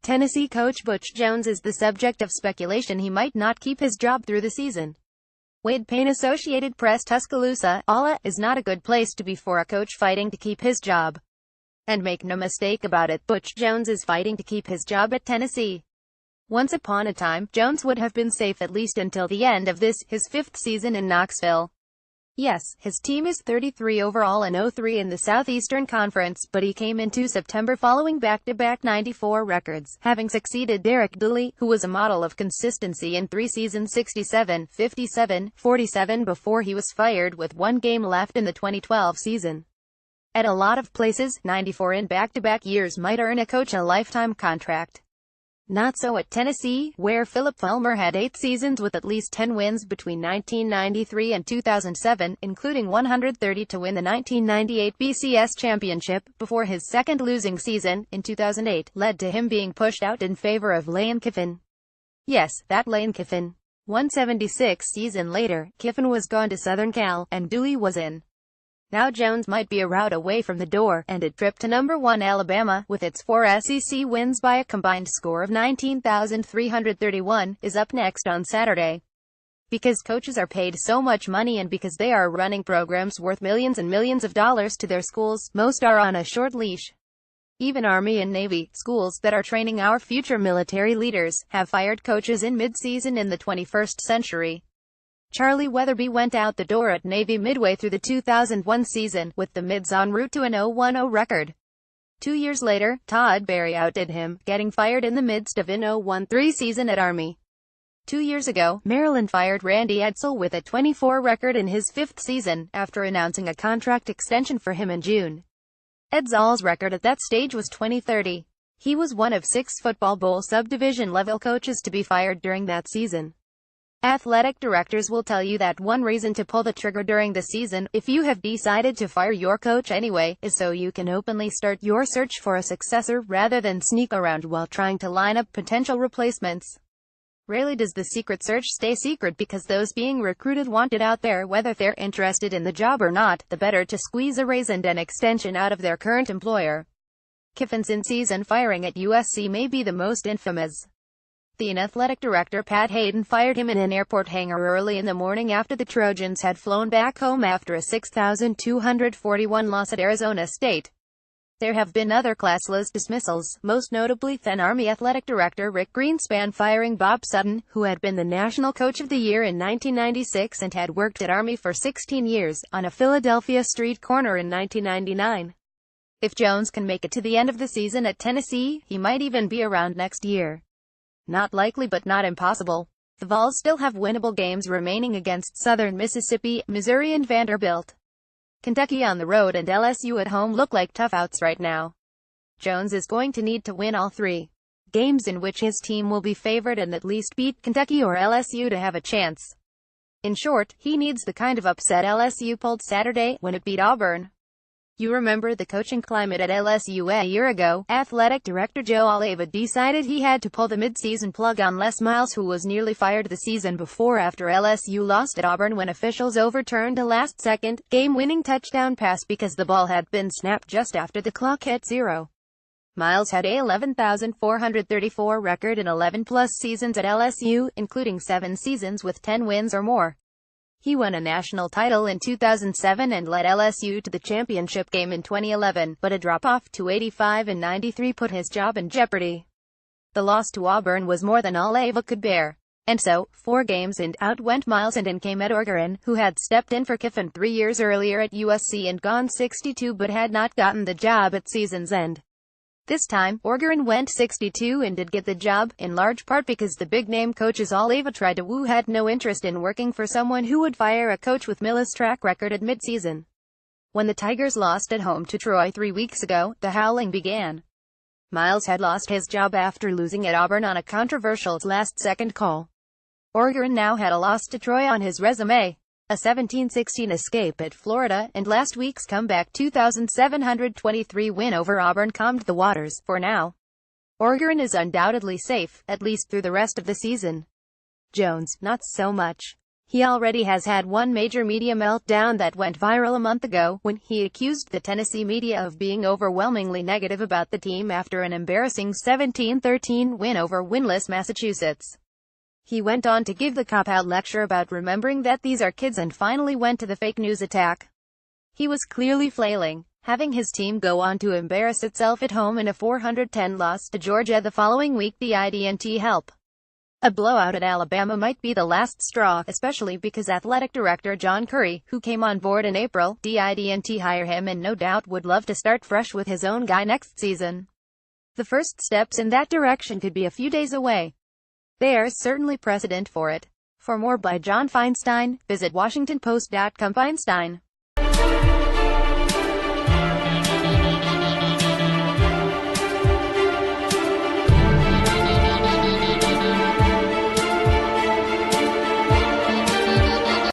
Tennessee coach Butch Jones is the subject of speculation he might not keep his job through the season. Wade Payne, Associated Press. Tuscaloosa, Alabama, is not a good place to be for a coach fighting to keep his job. And make no mistake about it, Butch Jones is fighting to keep his job at Tennessee. Once upon a time, Jones would have been safe at least until the end of this, his fifth season in Knoxville. Yes, his team is 33 overall and 0-3 in the Southeastern Conference, but he came into September following back-to-back 94 records, having succeeded Derek Dooley, who was a model of consistency in 3 seasons 67, 57, 47 before he was fired with 1 game left in the 2012 season. At a lot of places, 94 in back-to-back years might earn a coach a lifetime contract. Not so at Tennessee, where Philip Fulmer had 8 seasons with at least 10 wins between 1993 and 2007, including 130 to win the 1998 BCS championship, before his second losing season, in 2008, led to him being pushed out in favor of Lane Kiffin. Yes, that Lane Kiffin. 176 season later, Kiffin was gone to Southern Cal, and Dooley was in. Now Jones might be a route away from the door, and a trip to number 1 Alabama, with its 4 SEC wins by a combined score of 19,331, is up next on Saturday. Because coaches are paid so much money and because they are running programs worth millions and millions of dollars to their schools, most are on a short leash. Even Army and Navy, schools that are training our future military leaders, have fired coaches in mid-season in the 21st century. Charlie Weatherby went out the door at Navy midway through the 2001 season, with the Mids en route to an 0-10 record. 2 years later, Todd Berry outdid him, getting fired in the midst of an 0-13 season at Army. 2 years ago, Maryland fired Randy Edsall with a 24 record in his 5th season, after announcing a contract extension for him in June. Edsall's record at that stage was 20-30. He was one of 6 Football Bowl subdivision-level coaches to be fired during that season. Athletic directors will tell you that one reason to pull the trigger during the season, if you have decided to fire your coach anyway, is so you can openly start your search for a successor rather than sneak around while trying to line up potential replacements. Rarely does the secret search stay secret because those being recruited want it out there whether they're interested in the job or not, the better to squeeze a raise and an extension out of their current employer. Kiffin's in-season firing at USC may be the most infamous. The athletic director Pat Hayden fired him in an airport hangar early in the morning after the Trojans had flown back home after a 6,241 loss at Arizona State. There have been other classless dismissals, most notably then Army athletic director Rick Greenspan firing Bob Sutton, who had been the National Coach of the Year in 1996 and had worked at Army for 16 years, on a Philadelphia street corner in 1999. If Jones can make it to the end of the season at Tennessee, he might even be around next year. Not likely but not impossible. The Vols still have winnable games remaining against Southern Mississippi, Missouri and Vanderbilt. Kentucky on the road and LSU at home look like tough outs right now. Jones is going to need to win all 3 games in which his team will be favored and at least beat Kentucky or LSU to have a chance. In short, he needs the kind of upset LSU pulled Saturday, when it beat Auburn. You remember the coaching climate at LSU a year ago. Athletic director Joe Alleva decided he had to pull the mid-season plug on Les Miles, who was nearly fired the season before after LSU lost at Auburn when officials overturned a last-second, game-winning touchdown pass because the ball had been snapped just after the clock hit 0. Miles had a 11,434 record in 11-plus seasons at LSU, including 7 seasons with 10 wins or more. He won a national title in 2007 and led LSU to the championship game in 2011, but a drop-off to 85 and 93 put his job in jeopardy. The loss to Auburn was more than Alleva could bear. And so, 4 games and out went Miles and in came Ed Orgeron, who had stepped in for Kiffin 3 years earlier at USC and gone 62 but had not gotten the job at season's end. This time, Orgeron went 62 and did get the job, in large part because the big-name coaches Alleva tried to woo had no interest in working for someone who would fire a coach with Miller's track record at midseason. When the Tigers lost at home to Troy 3 weeks ago, the howling began. Miles had lost his job after losing at Auburn on a controversial last-second call. Orgeron now had a loss to Troy on his resume, a 17-16 escape at Florida, and last week's comeback 2,723 win over Auburn calmed the waters, for now. Orgeron is undoubtedly safe, at least through the rest of the season. Jones, not so much. He already has had one major media meltdown that went viral a month ago, when he accused the Tennessee media of being overwhelmingly negative about the team after an embarrassing 17-13 win over winless Massachusetts. He went on to give the cop-out lecture about remembering that these are kids and finally went to the fake news attack. He was clearly flailing, having his team go on to embarrass itself at home in a 410 loss to Georgia the following week. Didn't help. A blowout at Alabama might be the last straw, especially because athletic director John Currie, who came on board in April, didn't hire him and no doubt would love to start fresh with his own guy next season. The first steps in that direction could be a few days away. There's certainly precedent for it. For more by John Feinstein, visit WashingtonPost.com. Feinstein